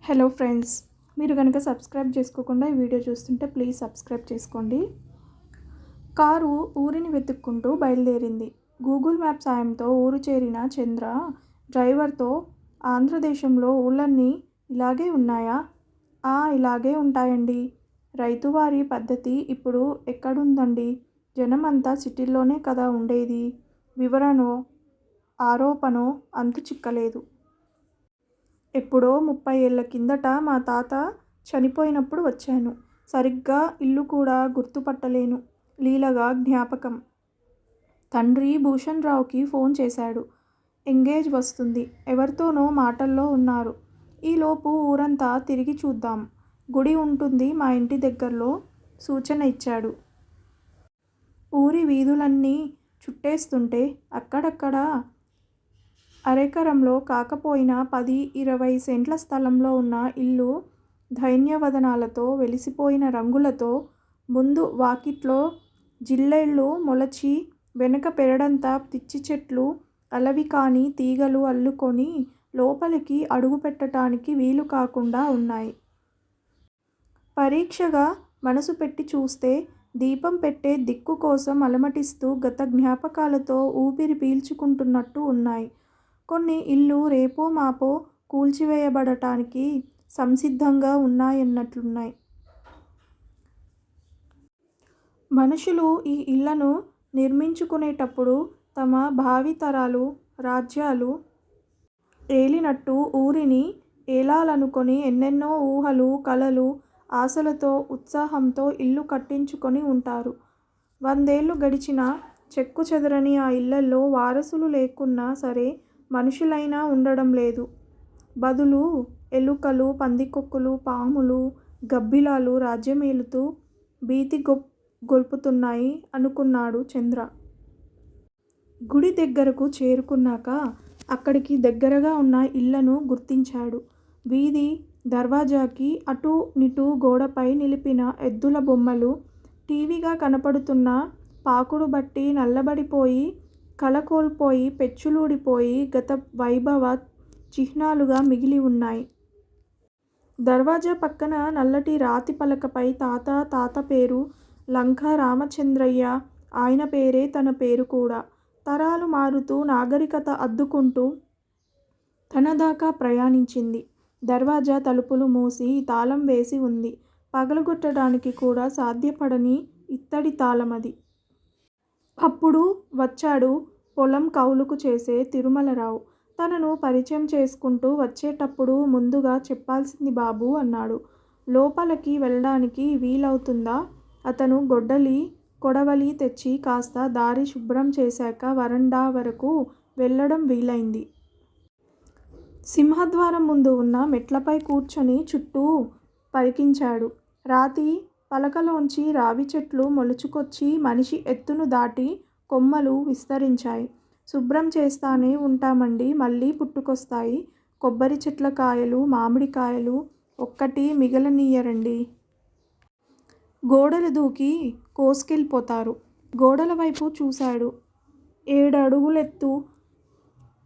Hello friends, మీరు కనుక subscribe చేసుకోకుండా ఈ వీడియో చూస్తుంటే ప్లీజ్ సబ్స్క్రైబ్ చేసుకోండి. కారు ఊరిని వెతుక్కుంటూ బయలుదేరింది. గూగుల్ మ్యాప్ సాయంతో ఊరు చేరిన చంద్ర డ్రైవర్తో, ఆంధ్రదేశంలో ఊళ్ళన్నీ ఇలాగే ఉన్నాయా? ఇలాగే ఉంటాయండి. రైతువారి పద్ధతి ఇప్పుడు ఎక్కడుందండి? జనం అంతా సిటీల్లోనే కదా ఉండేది. వివరణో ఆరోపణో అంతు చిక్కలేదు. ఎప్పుడో 30 ఏళ్ల కిందట మా తాత చనిపోయినప్పుడు వచ్చాను. సరిగ్గా ఇల్లు కూడా గుర్తుపట్టలేను. లీలగా జ్ఞాపకం. తండ్రి భూషణ్ రావుకి ఫోన్ చేశాడు. ఎంగేజ్ వస్తుంది. ఎవరితోనో మాటల్లో ఉన్నారు. ఈలోపు ఊరంతా తిరిగి చూద్దాం. గుడి ఉంటుంది మా ఇంటి దగ్గర్లో సూచన ఇచ్చాడు. ఊరి వీధులన్నీ చుట్టేస్తుంటే అక్కడక్కడ అరెకరంలో కాకపోయినా 10-20 సెంట్ల స్థలంలో ఉన్న ఇల్లు ధైన్యవదనాలతో, వెలిసిపోయిన రంగులతో, ముందు వాకిట్లో జిల్లేళ్ళు మొలచి, వెనక పెరడంతా పిచ్చి చెట్లు అలవికాని తీగలు అల్లుకొని లోపలికి అడుగుపెట్టడానికి వీలు కాకుండా ఉన్నాయి. పరీక్షగా మనసు పెట్టి చూస్తే దీపం పెట్టే దిక్కు కోసం అలమటిస్తూ గత జ్ఞాపకాలతో ఊపిరి పీల్చుకుంటున్నట్టు ఉన్నాయి. కొన్ని ఇళ్ళు రేపో మాపో కూల్చివేయబడటానికి సంసిద్ధంగా ఉన్నాయన్నట్లున్నాయి. మనుషులు ఈ ఇళ్లను నిర్మించుకునేటప్పుడు తమ భావితరాలు రాజ్యాలు ఏలినట్టు ఊరిని ఏలాలనుకొని ఎన్నెన్నో ఊహలు, కలలు, ఆశలతో, ఉత్సాహంతో ఇల్లు కట్టించుకొని ఉంటారు. 100 ఏళ్లు గడిచినా చెక్కు చెదరని ఆ ఇళ్లల్లో వారసులు లేకున్నా సరే మనుషులైనా ఉండడం లేదు. బదులు ఎలుకలు, పందికొక్కులు, పాములు, గబ్బిలాలు రాజ్యమేలుతూ భీతి గొల్పుతున్నాయి అనుకున్నాడు చంద్ర. గుడి దగ్గరకు చేరుకున్నాక అక్కడికి దగ్గరగా ఉన్న ఇళ్లను గుర్తించాడు. వీధి దర్వాజాకి అటూ నిటూ గోడపై నిలిపిన ఎద్దుల బొమ్మలు, టీవీగా కనపడుతున్న పాకుడు బట్టి నల్లబడిపోయి, కళ కోల్పోయి, పెచ్చులూడిపోయి గత వైభవ చిహ్నాలుగా మిగిలి ఉన్నాయి. దర్వాజా పక్కన నల్లటి రాతి పలకపై తాత పేరు లంకా రామచంద్రయ్య. ఆయన పేరే తన పేరు కూడా. తరాలు మారుతూ నాగరికత అద్దుకుంటూ తనదాకా ప్రయాణించింది. దర్వాజా తలుపులు మూసి తాళం వేసి ఉంది. పగలగొట్టడానికి కూడా సాధ్యపడని ఇత్తడి తాళమది. అప్పుడు వచ్చాడు పొలం కౌలుకు చేసే తిరుమలరావు. తనను పరిచయం చేసుకుంటూ వచ్చేటప్పుడు ముందుగా చెప్పాల్సింది బాబూ అన్నాడు. లోపలకి వెళ్ళడానికి వీలవుతుందా? అతను కొడవలి తెచ్చి కాస్త దారి శుభ్రం చేశాక వరండా వరకు వెళ్ళడం వీలైంది. సింహద్వారం ముందు ఉన్న మెట్లపై కూర్చొని చుట్టూ పరికించాడు. రాతి పలకలోంచి రావి చెట్లు మొలుచుకొచ్చి మనిషి ఎత్తును దాటి కొమ్మలు విస్తరించాయి. శుభ్రం చేస్తానే ఉంటామండి, మళ్ళీ పుట్టుకొస్తాయి. కొబ్బరి చెట్ల కాయలు, మామిడికాయలు ఒక్కటి మిగలనీయరండి. గోడలు దూకి కోసుకెళ్ళిపోతారు. గోడల వైపు చూశాడు. 7 అడుగులెత్తు.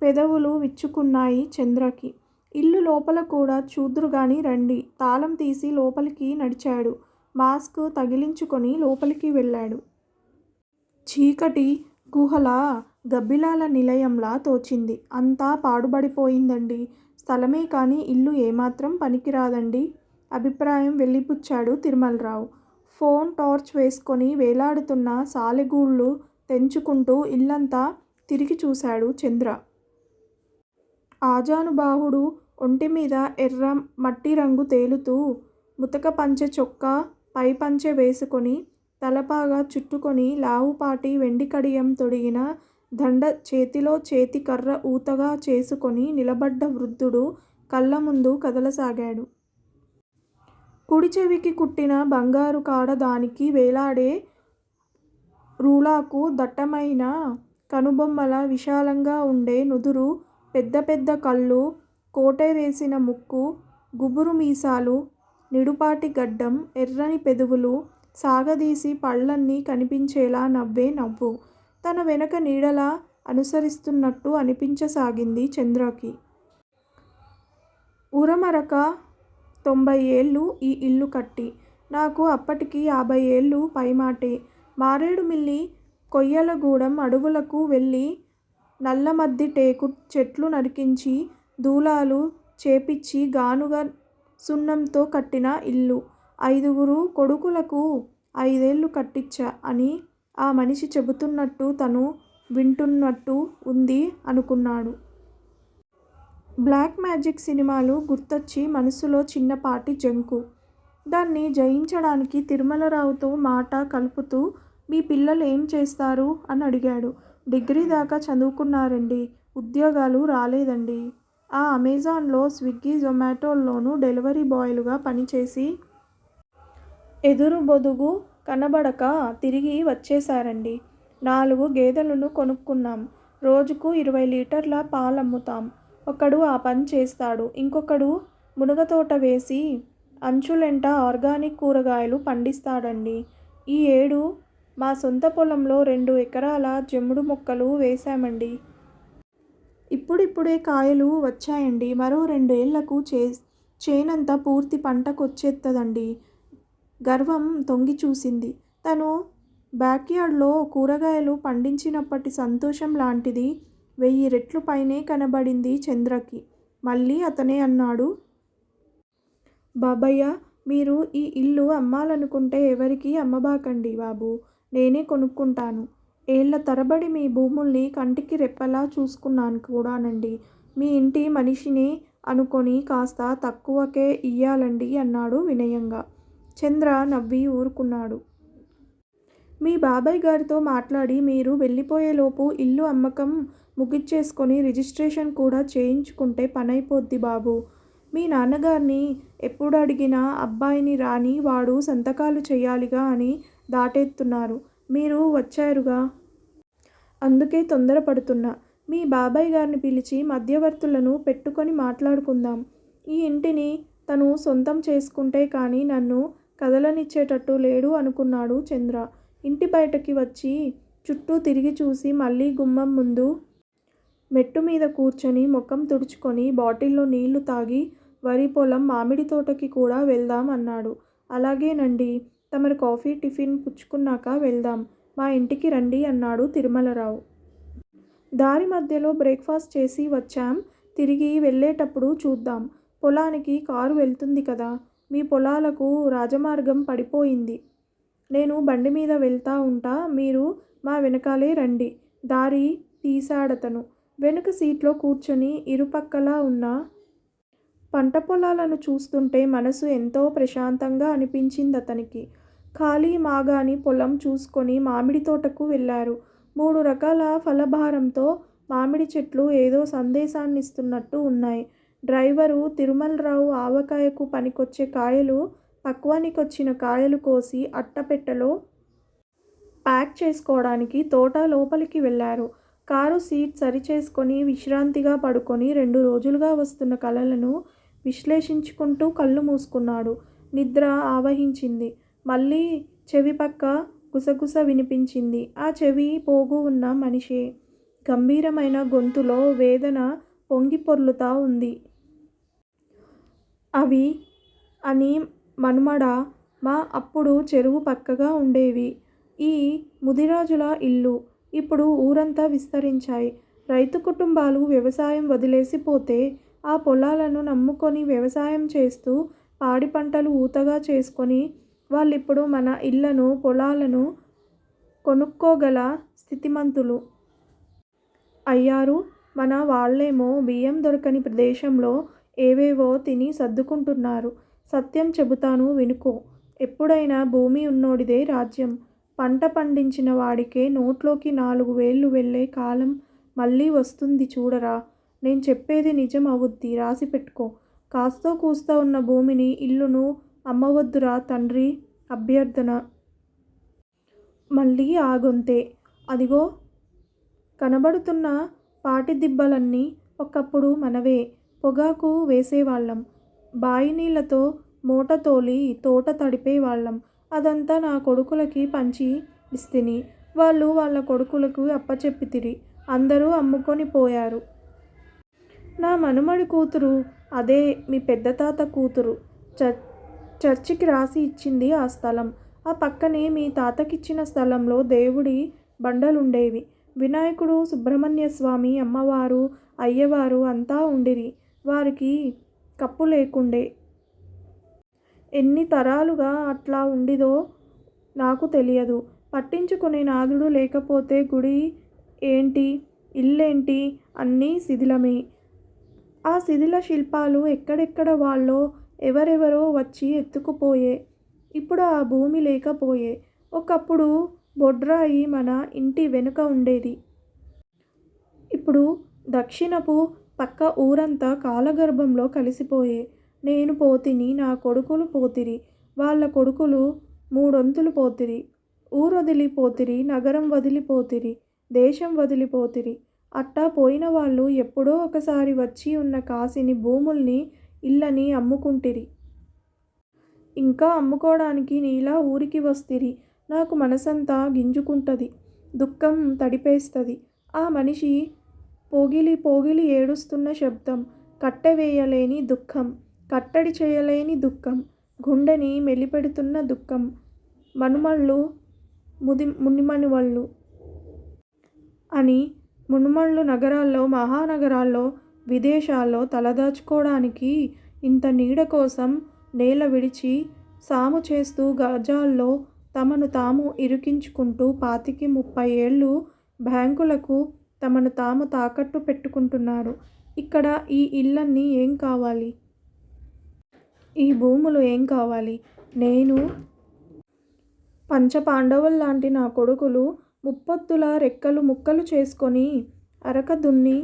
పెదవులు విచ్చుకున్నాయి చంద్రకి. ఇల్లు లోపల కూడా చూద్దురుగాని రండి. తాళం తీసి లోపలికి నడిచాడు. మాస్క్ తగిలించుకొని లోపలికి వెళ్ళాడు. చీకటి గుహలా, గబ్బిలాల నిలయంలా తోచింది. అంతా పాడుబడిపోయిందండి. స్థలమే కాని ఇల్లు ఏమాత్రం పనికిరాదండి. అభిప్రాయం వెలిబుచ్చాడు తిరుమలరావు. ఫోన్ టార్చ్ వేసుకొని వేలాడుతున్న సాలెగూళ్లు తెంచుకుంటూ ఇల్లంతా తిరిగి చూశాడు చంద్ర. ఆజానుబాహుడు ఒంటిమీద ఎర్ర మట్టిరంగు తేలుతూ, ముతక పంచె చొక్కా, పైపంచె వేసుకొని, తలపాగా చుట్టుకొని, లావుపాటి వెండి కడియం తొడిగిన దండ చేతిలో చేతి కర్ర ఊతగా చేసుకొని నిలబడ్డ వృద్ధుడు కళ్ళముందు కదలసాగాడు. కుడిచెవికి కుట్టిన బంగారు కాడ, దానికి వేలాడే రూలాకు, దట్టమైన కనుబొమ్మల విశాలంగా ఉండే నుదురు, పెద్ద పెద్ద కళ్ళు, కోటెవేసిన ముక్కు, గుబురు మీసాలు, నిడుపాటి గడ్డం, ఎర్రని పెదవులు, సాగదీసి పళ్ళన్నీ కనిపించేలా నవ్వే నవ్వు తన వెనక నీడలా అనుసరిస్తున్నట్టు అనిపించసాగింది చంద్రకి. ఉరమరక 90 ఏళ్ళు ఈ ఇల్లు కట్టి. నాకు అప్పటికి 50 ఏళ్ళు పైమాటే. మారేడుమిల్లి కొయ్యలగూడెం అడవులకు వెళ్ళి నల్లమద్ది టేకు చెట్లు నరికించి దూలాలు చేపిచ్చి గానుగ సున్నంతో కట్టిన ఇల్లు. 5గురు కొడుకులకు 5 ఏళ్ళు కట్టించా అని ఆ మనిషి చెబుతున్నట్టు తను వింటున్నట్టు ఉంది అనుకున్నాడు. బ్లాక్ మ్యాజిక్ సినిమాలు గుర్తొచ్చి మనసులో చిన్నపాటి జంకు. దాన్ని జయించడానికి తిరుమలరావుతో మాట కలుపుతూ మీ పిల్లలు ఏం చేస్తారు అని అడిగాడు. డిగ్రీ దాకా చదువుకున్నారండి. ఉద్యోగాలు రాలేదండి. ఆ అమెజాన్లో స్విగ్గీ జొమాటోల్లోనూ డెలివరీ బాయ్లుగా పనిచేసి ఎదురు బొదుగు కనబడక తిరిగి వచ్చేశారండి. 4 గేదెలను కొనుక్కున్నాం. రోజుకు 20 లీటర్ల పాలమ్ముతాం. ఒకడు ఆ పని చేస్తాడు. ఇంకొకడు మునగతోట వేసి అంచులెంట ఆర్గానిక్ కూరగాయలు పండిస్తాడండి. ఈ ఏడు మా సొంత పొలంలో 2 ఎకరాల జమ్ముడు మొక్కలు వేశామండి. ఇప్పుడిప్పుడే కాయలు వచ్చాయండి. మరో 2 ఏళ్లకు చేనంతా పూర్తి పంటకొచ్చేత్తదండి. గర్వం తొంగి చూసింది. తను బ్యాక్యార్డ్లో కూరగాయలు పండించినప్పటి సంతోషం లాంటిది 1000 రెట్లు పైనే కనబడింది చంద్రకి. మళ్ళీ అతనే అన్నాడు. బాబయ్య, మీరు ఈ ఇల్లు అమ్మాలనుకుంటే ఎవరికీ అమ్మబాకండి బాబూ. నేనే కొనుక్కుంటాను. ఏళ్ల తరబడి మీ భూముల్ని కంటికి రెప్పలా చూసుకున్నాను కూడానండి. మీ ఇంటి మనిషినే అనుకొని కాస్త తక్కువకే ఇయ్యాలండి అన్నాడు వినయంగా. చంద్ర నవ్వి ఊరుకున్నాడు. మీ బాబాయ్ గారితో మాట్లాడి మీరు వెళ్ళిపోయేలోపు ఇల్లు అమ్మకం ముగిచ్చేసుకొని రిజిస్ట్రేషన్ కూడా చేయించుకుంటే పనైపోద్ది బాబూ. మీ నాన్నగారిని ఎప్పుడడిగినా అబ్బాయిని రాని వాడు సంతకాలు చెయ్యాలిగా అని దాటేస్తున్నారు. మీరు వచ్చారుగా, అందుకే తొందరపడుతున్నా. మీ బాబాయ్ గారిని పిలిచి మధ్యవర్తులను పెట్టుకొని మాట్లాడుకుందాం. ఈ ఇంటిని తను సొంతం చేసుకుంటే కానీ నన్ను కదలనిచ్చేటట్టు లేడు అనుకున్నాడు చంద్ర. ఇంటి బయటకి వచ్చి చుట్టూ తిరిగి చూసి మళ్ళీ గుమ్మం ముందు మెట్టు మీద కూర్చొని ముఖం తుడుచుకొని బాటిల్లో నీళ్లు తాగి వరి పొలం మామిడి తోటకి కూడా వెళ్దాం అన్నాడు. అలాగేనండి, తమరు కాఫీ టిఫిన్ పుచ్చుకున్నాక వెళ్దాం. మా ఇంటికి రండి అన్నాడు తిరుమలరావు. దారి మధ్యలో బ్రేక్ఫాస్ట్ చేసి వచ్చాం. తిరిగి వెళ్ళేటప్పుడు చూద్దాం. పొలానికి కారు వెళ్తుంది కదా. మీ పొలాలకు రాజమార్గం పడిపోయింది. నేను బండి మీద వెళ్తా ఉంటా. మీరు మా వెనకాలే రండి. దారి తీశాడతను. వెనుక సీట్లో కూర్చొని ఇరుపక్కలా ఉన్న పంట పొలాలను చూస్తుంటే మనసు ఎంతో ప్రశాంతంగా అనిపించిందతనికి. ఖాళీ మాగాణి పొలం చూసుకొని మామిడి తోటకు వెళ్ళారు. 3 రకాల ఫలభారంతో మామిడి చెట్లు ఏదో సందేశాన్నిస్తున్నట్టు ఉన్నాయి. డ్రైవరు తిరుమలరావు ఆవకాయకు పనికొచ్చే కాయలు, పక్వానికొచ్చిన కాయలు కోసి అట్టపెట్టెలో ప్యాక్ చేసుకోవడానికి తోట లోపలికి వెళ్ళారు. కారు సీట్ సరిచేసుకొని విశ్రాంతిగా పడుకొని 2 రోజులుగా వస్తున్న కలలను విశ్లేషించుకుంటూ కళ్ళు మూసుకున్నాడు. నిద్ర ఆవహించింది. మళ్ళీ చెవి పక్క గుసగుస వినిపించింది. ఆ చెవి పోగు ఉన్న మనిషే. గంభీరమైన గొంతులో వేదన పొంగి పొర్లుతా ఉంది. అవి అని మనుమడా, మా అప్పుడు చెరువు పక్కగా ఉండేవి. ఈ ముదిరాజుల ఇల్లు. ఇప్పుడు ఊరంతా విస్తరించాయి. రైతు కుటుంబాలు వ్యవసాయం వదిలేసిపోతే ఆ పొలాలను నమ్ముకొని వ్యవసాయం చేస్తూ పాడి పంటలు ఊతగా చేసుకొని వాళ్ళిప్పుడు మన ఇళ్లను, పొలాలను కొనుక్కోగల స్థితిమంతులు అయ్యారు. మన వాళ్ళేమో బియ్యం దొరకని ప్రదేశంలో ఏవేవో తిని సర్దుకుంటున్నారు. సత్యం చెబుతాను వినుకో. ఎప్పుడైనా భూమి ఉన్నోడిదే రాజ్యం. పంట పండించిన వాడికే నోట్లోకి 4 వేళ్ళు వెళ్ళే కాలం మళ్ళీ వస్తుంది చూడరా. నేను చెప్పేది నిజం అవుద్ది, రాసిపెట్టుకో. కాస్తో కూస్తో ఉన్న భూమిని, ఇల్లును అమ్మవద్దురా తండ్రి అభ్యర్థన. మళ్ళీ ఆ గొంతే. అదిగో కనబడుతున్న పాటిదిబ్బలన్నీ ఒకప్పుడు మనవే. పొగాకు వేసేవాళ్ళం. బాయినీళ్లతో మూట తోలి తోట తడిపేవాళ్ళం. అదంతా నా కొడుకులకి పంచి ఇస్తిని. వాళ్ళు వాళ్ళ కొడుకులకు అప్పచెప్పితిరి. అందరూ అమ్ముకొని పోయారు. నా మనుమడి కూతురు, అదే మీ పెద్ద తాత కూతురు. చ చర్చికి రాసి ఇచ్చింది ఆ స్థలం. ఆ పక్కనే మీ తాతకిచ్చిన స్థలంలో దేవుడి బండలుండేవి. వినాయకుడు, సుబ్రహ్మణ్యస్వామి, అమ్మవారు, అయ్యవారు అంతా ఉండిరి. వారికి కప్పు లేకుండే. ఎన్ని తరాలుగా అట్లా ఉండిదో నాకు తెలియదు. పట్టించుకునే నాథుడు లేకపోతే గుడి ఏంటి, ఇల్లేంటి అన్నీ శిథిలమే. ఆ శిథిల శిల్పాలు ఎక్కడెక్కడ వాళ్ళో ఎవరెవరో వచ్చి ఎత్తుకుపోయే. ఇప్పుడు ఆ భూమి లేకపోయే. ఒకప్పుడు బొడ్రాయి మన ఇంటి వెనుక ఉండేది. ఇప్పుడు దక్షిణపు పక్క ఊరంతా కాలగర్భంలో కలిసిపోయే. నేను పోతిని, నా కొడుకులు పోతిరి, వాళ్ళ కొడుకులు మూడొంతులు పోతిరి. ఊరొదిలి పోతిరి, నగరం వదిలిపోతిరి, దేశం వదిలిపోతిరి. అట్టా పోయిన వాళ్ళు ఎప్పుడో ఒకసారి వచ్చి ఉన్న కాసిని భూముల్ని, ఇళ్ళని అమ్ముకుంటిరి. ఇంకా అమ్ముకోడానికి నీలా ఊరికి వస్తిరి. నాకు మనసంతా గింజుకుంటది. దుఃఖం తడిపేస్తది. ఆ మనిషి పోగిలి పోగిలి ఏడుస్తున్న శబ్దం. కట్టెవేయలేని దుఃఖం. కట్టడి చేయలేని దుఃఖం. గుండెని మెలిపెడుతున్న దుఃఖం. మనుమళ్ళు మునిమనుమళ్ళు అని మునుమళ్ళు నగరాల్లో, మహానగరాల్లో, విదేశాల్లో తలదాచుకోడానికి ఇంత నీడ కోసం నేల విడిచి సాము చేస్తూ గజాల్లో తమను తాము ఇరికించుకుంటూ 25-30 ఏళ్ళు బ్యాంకులకు తమను తాము తాకట్టు పెట్టుకుంటున్నారు. ఇక్కడ ఈ ఇళ్ళన్నీ ఏం కావాలి? ఈ భూములు ఏం కావాలి? నేను పంచపాండవుల్లాంటి నా కొడుకులు ముప్పొత్తుల రెక్కలు ముక్కలు చేసుకొని అరక దున్ని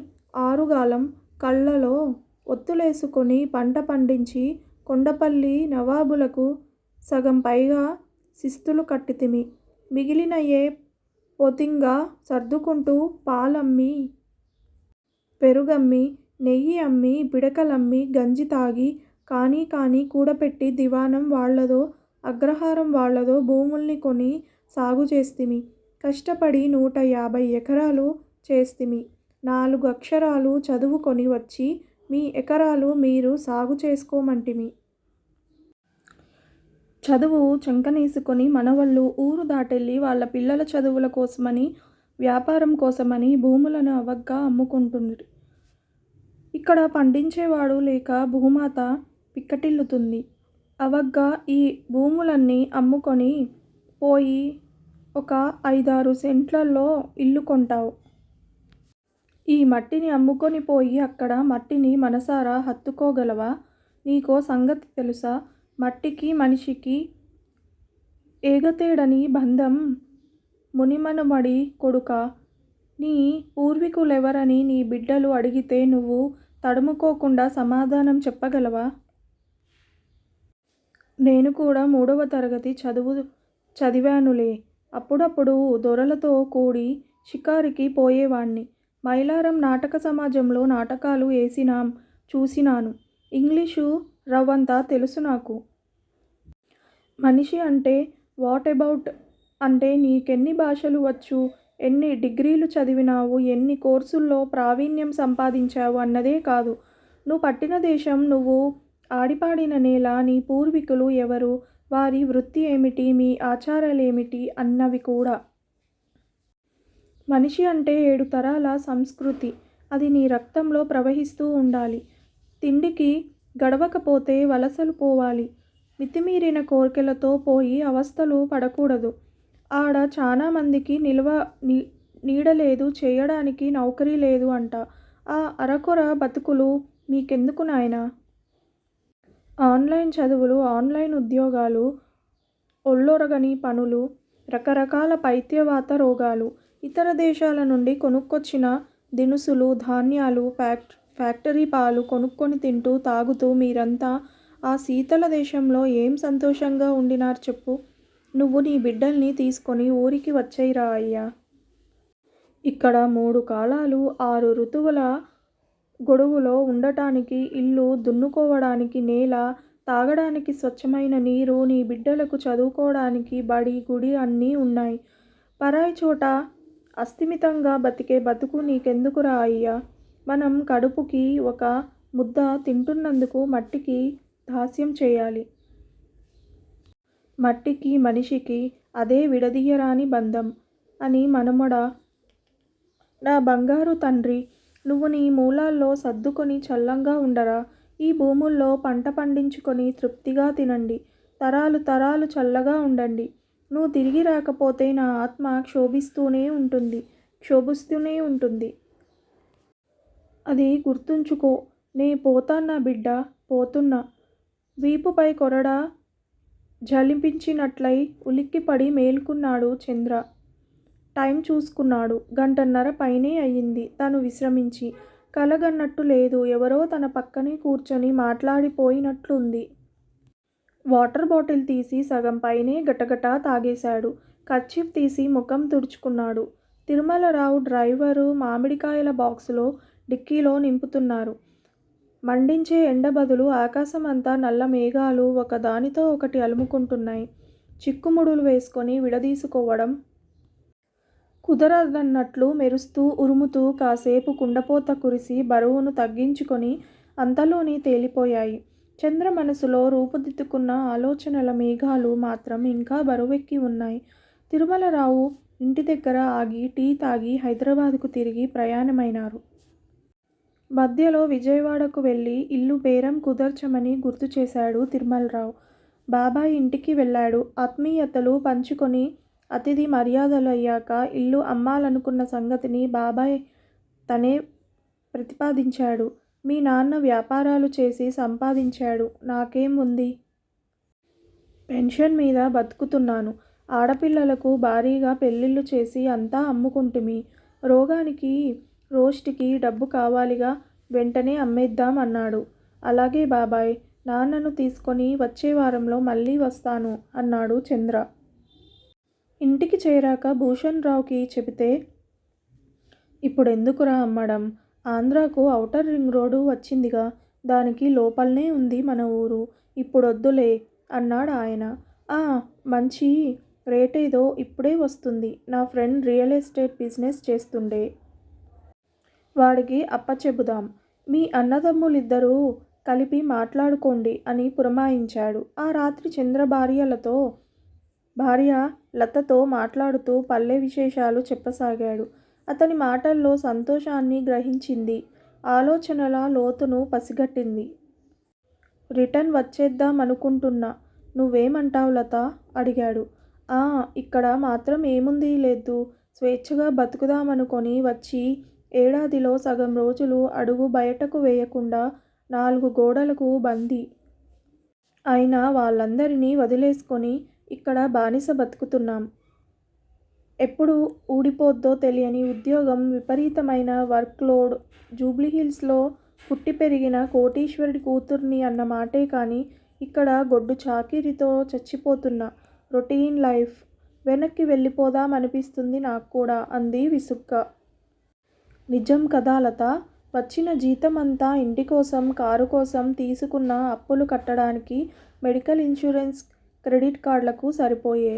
ఆరుగాలం కళ్ళలో ఒత్తులేసుకొని పంట పండించి కొండపల్లి నవాబులకు సగం పైగా శిస్తులు కట్టితిమి. మిగిలినయే పొతింగా సర్దుకుంటూ పాలమ్మి, పెరుగమ్మి, నెయ్యి అమ్మి, పిడకలమ్మి, గంజి తాగి కానీ కూడపెట్టి దివాణం వాళ్ళదో, అగ్రహారం వాళ్ళదో భూముల్ని కొని సాగు చేస్తిమి. కష్టపడి 150 ఎకరాలు చేస్తిమి. 4 అక్షరాలు చదువుకొని వచ్చి మీ ఎకరాలు మీరు సాగు చేసుకోమంటిమి. చదువు చంకనేసుకొని మనవళ్ళు ఊరు దాటెళ్ళి వాళ్ళ పిల్లల చదువుల కోసమని, వ్యాపారం కోసమని భూములను అవగ్గా అమ్ముకుంటున్నారు. ఇక్కడ పండించేవాడు లేక భూమాత పిక్కటిల్లుతుంది. అవగ్గా ఈ భూములన్నీ అమ్ముకొని పోయి ఒక 5-6 సెంట్లలో ఇల్లు కొంటావు. ఈ మట్టిని అమ్ముకొని పోయి అక్కడ మట్టిని మనసారా హత్తుకోగలవా? నీకో సంగతి తెలుసా? మట్టికి మనిషికి ఏగతేడని బంధం. మునిమనుమడి కొడుకా, నీ పూర్వీకులెవరని నీ బిడ్డలు అడిగితే నువ్వు తడుముకోకుండా సమాధానం చెప్పగలవా? నేను కూడా 3వ తరగతి చదివానులే. అప్పుడప్పుడు దొరలతో కూడి షికారుకి పోయేవాణ్ణి. మైలారం నాటక సమాజంలో నాటకాలు ఏసినాం, చూసినాను. ఇంగ్లీషు రవ్వంత తెలుసు నాకు. మనిషి అంటే వాటెబౌట్ అంటే నీకెన్ని భాషలు వచ్చు, ఎన్ని డిగ్రీలు చదివినావు, ఎన్ని కోర్సుల్లో ప్రావీణ్యం సంపాదించావు అన్నదే కాదు. నువ్వు పట్టిన దేశం, నువ్వు ఆడిపాడిన నేల, నీ పూర్వీకులు ఎవరు, వారి వృత్తి ఏమిటి, మీ ఆచారాలేమిటి అన్నవి కూడా. మనిషి అంటే 7 తరాల సంస్కృతి. అది నీ రక్తంలో ప్రవహిస్తూ ఉండాలి. తిండికి గడవకపోతే వలసలు పోవాలి. మితిమీరిన కోర్కెలతో పోయి అవస్థలు పడకూడదు. ఆడ చాలా మందికి నీడలేదు, చేయడానికి నౌకరీ లేదు అంట. ఆ అరకొర బతుకులు మీకెందుకు నాయనా? ఆన్లైన్ చదువులు, ఆన్లైన్ ఉద్యోగాలు, ఒళ్ళొరగని పనులు, రకరకాల పైత్యవాత రోగాలు, ఇతర దేశాల నుండి కొనుక్కొచ్చిన దినుసులు, ధాన్యాలు, ఫ్యాక్టరీ పాలు కొనుక్కొని తింటూ తాగుతూ మీరంతా ఆ శీతల దేశంలో ఏం సంతోషంగా ఉండినారు చెప్పు? నువ్వు నీ బిడ్డల్ని తీసుకొని ఊరికి వచ్చేయ్రా అయ్యా. ఇక్కడ 3 కాలాలు, 6 ఋతువుల గొడుగులో ఉండటానికి ఇల్లు, దున్నుకోవడానికి నేల, తాగడానికి స్వచ్ఛమైన నీరు, నీ బిడ్డలకు చదువుకోవడానికి బడి, గుడి అన్నీ ఉన్నాయి. పరాయి చోట అస్థిమితంగా బతికే బతుకు నీకెందుకురా అయ్యా? మనం కడుపుకి ఒక ముద్ద తింటున్నందుకు మట్టికి దాస్యం చేయాలి. మట్టికి మనిషికి అదే విడదీయరాని బంధం. అని మనుమడా, నా బంగారు తండ్రి, నువ్వు నీ మూలాల్లో సర్దుకొని చల్లంగా ఉండరా. ఈ భూముల్లో పంట పండించుకొని తృప్తిగా తినండి. తరాలు తరాలు చల్లగా ఉండండి. నువ్వు తిరిగి రాకపోతే నా ఆత్మ క్షోభిస్తూనే ఉంటుంది. అది గుర్తుంచుకో. నే పోతాన్నా బిడ్డా, పోతున్నా. వీపుపై కొరడా జలిపించినట్లై ఉలిక్కిపడి మేలుకున్నాడు చంద్ర. టైం చూసుకున్నాడు. 1:30 పైనే అయింది. తను విశ్రమించి. కలగన్నట్టు లేదు. ఎవరో తన పక్కనే కూర్చొని మాట్లాడిపోయినట్లుంది. వాటర్ బాటిల్ తీసి సగం పైనే గటగటా తాగేశాడు. కర్చీఫ్ తీసి ముఖం తుడుచుకున్నాడు. తిరుమలరావు డ్రైవరు మామిడికాయల బాక్సులో డిక్కీలో నింపుతున్నారు. మండించే ఎండ బదులు ఆకాశమంతా నల్ల మేఘాలు ఒకదానితో ఒకటి అలుముకుంటున్నాయి. చిక్కుముడులు వేసుకొని విడదీసుకోవడం కుదరదన్నట్లు మెరుస్తూ ఉరుముతూ కాసేపు కుండపోత కురిసి బరువును తగ్గించుకొని అంతలోనే తేలిపోయాయి. చంద్ర మనసులో రూపుదిద్దుకున్న ఆలోచనల మేఘాలు మాత్రం ఇంకా బరువెక్కి ఉన్నాయి. తిరుమలరావు ఇంటి దగ్గర ఆగి టీ తాగి హైదరాబాదుకు తిరిగి ప్రయాణమైనారు. మధ్యలో విజయవాడకు వెళ్ళి ఇల్లు బేరం కుదర్చమని గుర్తు చేశాడు తిరుమలరావు. బాబాయ్ ఇంటికి వెళ్ళాడు. ఆత్మీయతలు పంచుకొని అతిథి మర్యాదలయ్యాక ఇల్లు అమ్మాలనుకున్న సంగతిని బాబాయ్ తనే ప్రతిపాదించాడు. మీ నాన్న వ్యాపారాలు చేసి సంపాదించాడు. నాకేం ఉంది? పెన్షన్ మీద బతుకుతున్నాను. ఆడపిల్లలకు భారీగా పెళ్ళిళ్ళు చేసి అంతా అమ్ముకుంటుమి. రోగానికి రోస్టికి డబ్బు కావాలిగా, వెంటనే అమ్మేద్దాం అన్నాడు. అలాగే బాబాయ్, నాన్నను తీసుకొని వచ్చే వారంలో మళ్ళీ వస్తాను అన్నాడు చంద్ర. ఇంటికి చేరాక భూషణ్ రావుకి చెబితే, ఇప్పుడెందుకురా అమ్మడం? ఆంధ్రాకు ఔటర్ రింగ్ రోడ్డు వచ్చిందిగా, దానికి లోపల్నే ఉంది మన ఊరు. ఇప్పుడొద్దులే అన్నాడు ఆయన. మంచి రేటేదో ఇప్పుడే వస్తుంది. నా ఫ్రెండ్ రియల్ ఎస్టేట్ బిజినెస్ చేస్తుండే. వాడికి అప్పచెబుదాం. మీ అన్నదమ్ములిద్దరూ కలిపి మాట్లాడుకోండి అని పురమాయించాడు. ఆ రాత్రి చంద్ర భార్య లతతో మాట్లాడుతూ పల్లె విశేషాలు చెప్పసాగాడు. అతని మాటల్లో సంతోషాన్ని గ్రహించింది. ఆలోచనల లోతును పసిగట్టింది. రిటర్న్ వచ్చేద్దామనుకుంటున్నా. నువ్వేమంటావు లత? అడిగాడు. ఇక్కడ మాత్రం ఏముంది లేదు. స్వేచ్ఛగా బతుకుదామనుకొని వచ్చి ఏడాదిలో సగం రోజులు అడుగు బయటకు వేయకుండా 4 గోడలకు బందీ అయిన వాళ్ళందరినీ వదిలేసుకొని ఇక్కడ బానిస బతుకుతున్నాం. ఎప్పుడు ఊడిపోద్దో తెలియని ఉద్యోగం, విపరీతమైన వర్క్ లోడ్. జూబ్లీహిల్స్లో పుట్టి పెరిగిన కోటీశ్వరుడి కూతుర్ని అన్న మాటే కానీ ఇక్కడ గొడ్డు చాకిరీతో చచ్చిపోతున్నా. Routine life. వెనక్కి వెళ్ళిపోదాం అనిపిస్తుంది నాకు కూడా అంది విసుగ్గా. నిజం కదా లత? వచ్చిన జీతమంతా ఇంటి కోసం, కారు కోసం తీసుకున్న అప్పులు కట్టడానికి, మెడికల్ ఇన్సూరెన్స్, క్రెడిట్ కార్డులకు సరిపోయే.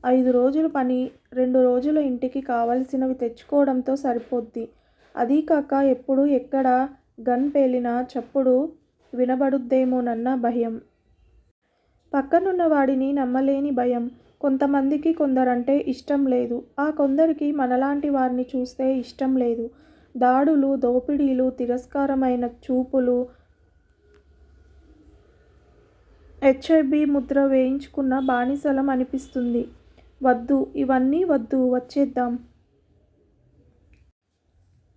5 రోజులు పని, 2 రోజులు ఇంటికి కావలసినవి తెచ్చుకోవడంతో సరిపోద్ది. అదీకాక ఎప్పుడు ఎక్కడ గన్ పేలినా చప్పుడు వినబడుద్దేమోనన్న భయం. పక్కనున్న వాడిని నమ్మలేని భయం. కొంతమందికి కొందరంటే ఇష్టం లేదు. ఆ కొందరికి మనలాంటి వారిని చూస్తే ఇష్టం లేదు. దాడులు, దోపిడీలు, తిరస్కారమైన చూపులు. HIV ముద్ర వేయించుకున్న బానిసలం అనిపిస్తుంది. వద్దు, ఇవన్నీ వద్దు, వచ్చేద్దాం.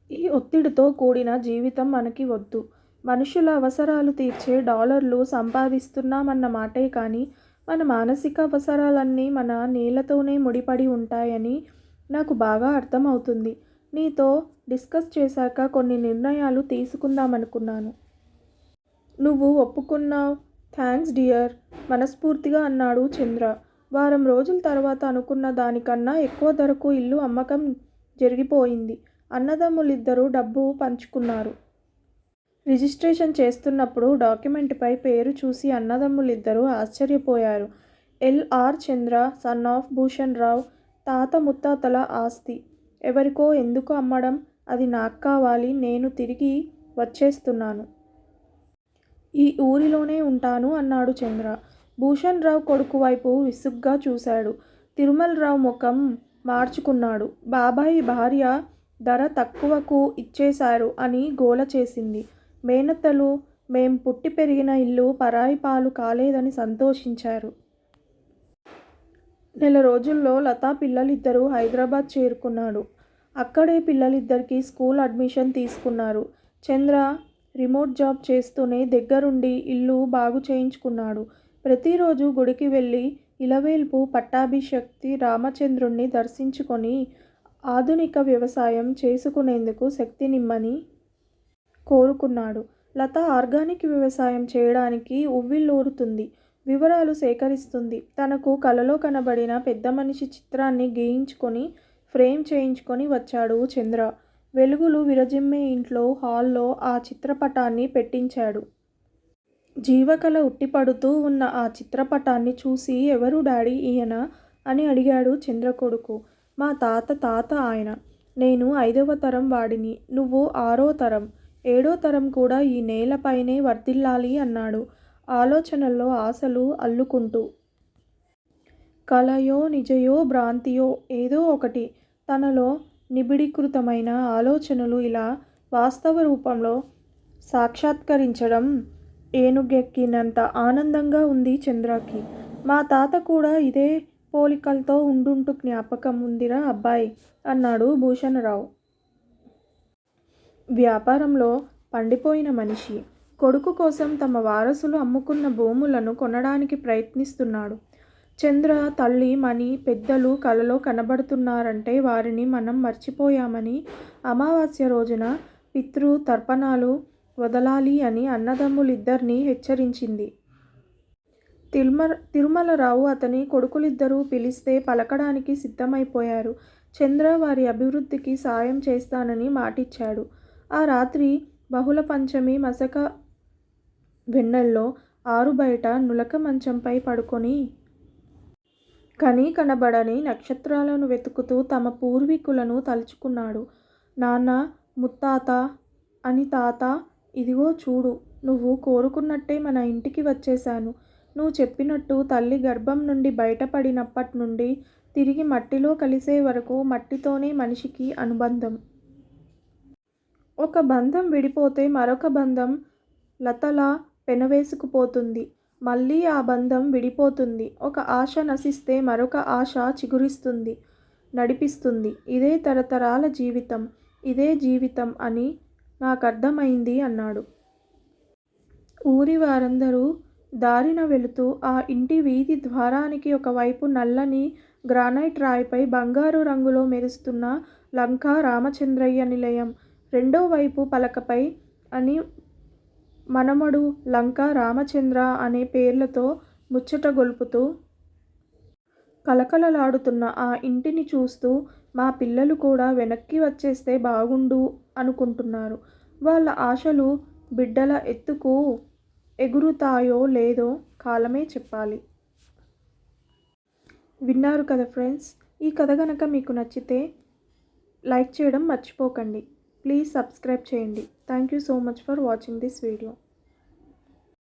ఈ ఒత్తిడితో కూడిన జీవితం మనకి వద్దు. మనుషుల అవసరాలు తీర్చే డాలర్లు సంపాదిస్తున్నామన్న మాటే కానీ మన మానసిక అవసరాలన్నీ మన నేలతోనే ముడిపడి ఉంటాయని నాకు బాగా అర్థమవుతుంది. నీతో డిస్కస్ చేశాక కొన్ని నిర్ణయాలు తీసుకుందామనుకున్నాను. నువ్వు ఒప్పుకున్నావ్. థ్యాంక్స్ డియర్, మనస్ఫూర్తిగా అన్నాడు చంద్ర. వారం రోజుల తర్వాత అనుకున్న దానికన్నా ఎక్కువ ధరకు ఇల్లు అమ్మకం జరిగిపోయింది. అన్నదమ్ములిద్దరూ డబ్బు పంచుకున్నారు. రిజిస్ట్రేషన్ చేస్తున్నప్పుడు డాక్యుమెంట్పై పేరు చూసి అన్నదమ్ములిద్దరూ ఆశ్చర్యపోయారు. L.R. Chandra, son of Bhushan Rao. తాత ముత్తాతల ఆస్తి. ఎవరికో ఎందుకు అమ్మడం? అది నాకు కావాలి. నేను తిరిగి వచ్చేస్తున్నాను. ఈ ఊరిలోనే ఉంటాను అన్నాడు చంద్ర. భూషణ్ రావు కొడుకు వైపు విసుగ్గా చూశాడు. తిరుమలరావు ముఖం మార్చుకున్నాడు. బాబాయి భార్య ధర తక్కువకు ఇచ్చేశారు అని గోల చేసింది. మేనత్తలు మేం పుట్టి పెరిగిన ఇల్లు పరాయి పాలు కాలేదని సంతోషించారు. నెల రోజుల్లో లతా పిల్లలిద్దరూ హైదరాబాద్ చేరుకున్నాడు. అక్కడే పిల్లలిద్దరికీ స్కూల్ అడ్మిషన్ తీసుకున్నారు. చంద్ర రిమోట్ జాబ్ చేస్తూనే దగ్గరుండి ఇల్లు బాగు చేయించుకున్నాడు. ప్రతిరోజు గుడికి వెళ్ళి ఇలవేల్పు పట్టాభిషక్తి రామచంద్రుణ్ణి దర్శించుకొని ఆధునిక వ్యవసాయం చేసుకునేందుకు శక్తినిమ్మని కోరుకున్నాడు. లత ఆర్గానిక్ వ్యవసాయం చేయడానికి ఉవ్విళ్ళూరుతుంది. వివరాలు సేకరిస్తుంది. తనకు కలలో కనబడిన పెద్ద మనిషి చిత్రాన్ని గీయించుకొని ఫ్రేమ్ చేయించుకొని వచ్చాడు చంద్ర. వెలుగులు విరజిమ్మే ఇంట్లో హాల్లో ఆ చిత్రపటాన్ని పెట్టించాడు. జీవకళ ఉట్టిపడుతూ ఉన్న ఆ చిత్రపటాన్ని చూసి ఎవరు డాడీ ఈయన అని అడిగాడు చంద్ర కొడుకు. మా తాత ఆయన. నేను 5వ తరం వాడిని. నువ్వు 6వ తరం. 7వ తరం కూడా ఈ నేలపైనే వర్ధిల్లాలి అన్నాడు ఆలోచనల్లో ఆశలు అల్లుకుంటూ. కలయో నిజయో భ్రాంతియో ఏదో ఒకటి తనలో నిబిడీకృతమైన ఆలోచనలు ఇలా వాస్తవ రూపంలో సాక్షాత్కరించడం ఏనుగెక్కినంత ఆనందంగా ఉంది చంద్రకి. మా తాత కూడా ఇదే పోలికలతో ఉండుంటూ జ్ఞాపకం ఉందిరా అబ్బాయి అన్నాడు భూషణరావు. వ్యాపారంలో పండిపోయిన మనిషి. కొడుకు కోసం తమ వారసులు అమ్ముకున్న భూములను కొనడానికి ప్రయత్నిస్తున్నాడు. చంద్ర తల్లి మణి పెద్దలు కలలో కనబడుతున్నారంటే వారిని మనం మర్చిపోయామని అమావాస్య రోజున పితృ తర్పణాలు వదలాలి అని అన్నదమ్ములిద్దరినీ హెచ్చరించింది. తిరుమలరావు అతని కొడుకులిద్దరూ పిలిస్తే పలకడానికి సిద్ధమైపోయారు. చంద్ర వారి అభివృద్ధికి సాయం చేస్తానని మాటిచ్చాడు. ఆ రాత్రి బహుళ పంచమి మసక వెన్నెల్లో ఆరుబయట నులక మంచంపై పడుకొని కనీ కనబడని నక్షత్రాలను వెతుకుతూ తమ పూర్వీకులను తలుచుకున్నాడు. నాన్న, ముత్తాత అని తాత, ఇదిగో చూడు, నువ్వు కోరుకున్నట్టే మన ఇంటికి వచ్చేశాను. నువ్వు చెప్పినట్టు తల్లి గర్భం నుండి బయటపడినప్పటి నుండి తిరిగి మట్టిలో కలిసే వరకు మట్టితోనే మనిషికి అనుబంధం. ఒక బంధం విడిపోతే మరొక బంధం లతలా పెనవేసుకుపోతుంది. మళ్ళీ ఆ బంధం విడిపోతుంది. ఒక ఆశ నశిస్తే మరొక ఆశ చిగురిస్తుంది, నడిపిస్తుంది. ఇదే తరతరాల జీవితం. ఇదే జీవితం అని నాకర్థమైంది అన్నాడు. ఊరి వారందరూ దారిన వెళుతూ ఆ ఇంటి వీధి ద్వారానికి ఒకవైపు నల్లని గ్రానైట్ రాయిపై బంగారు రంగులో మెరుస్తున్న లంకా రామచంద్రయ్య నిలయం, రెండో వైపు పలకపై అని మనమడు లంకా రామచంద్ర అనే పేర్లతో ముచ్చట గొల్పుతూ కలకలలాడుతున్న ఆ ఇంటిని చూస్తూ మా పిల్లలు కూడా వెనక్కి వచ్చేస్తే బాగుండు అనుకుంటున్నారు. వాళ్ళ ఆశలు బిడ్డల ఎత్తుకు ఎగురుతాయో లేదో కాలమే చెప్పాలి. విన్నారు కదా ఫ్రెండ్స్. ఈ కథ కనుక మీకు నచ్చితే లైక్ చేయడం మర్చిపోకండి. ప్లీజ్ సబ్స్క్రైబ్ చేయండి. Thank you so much for watching this video.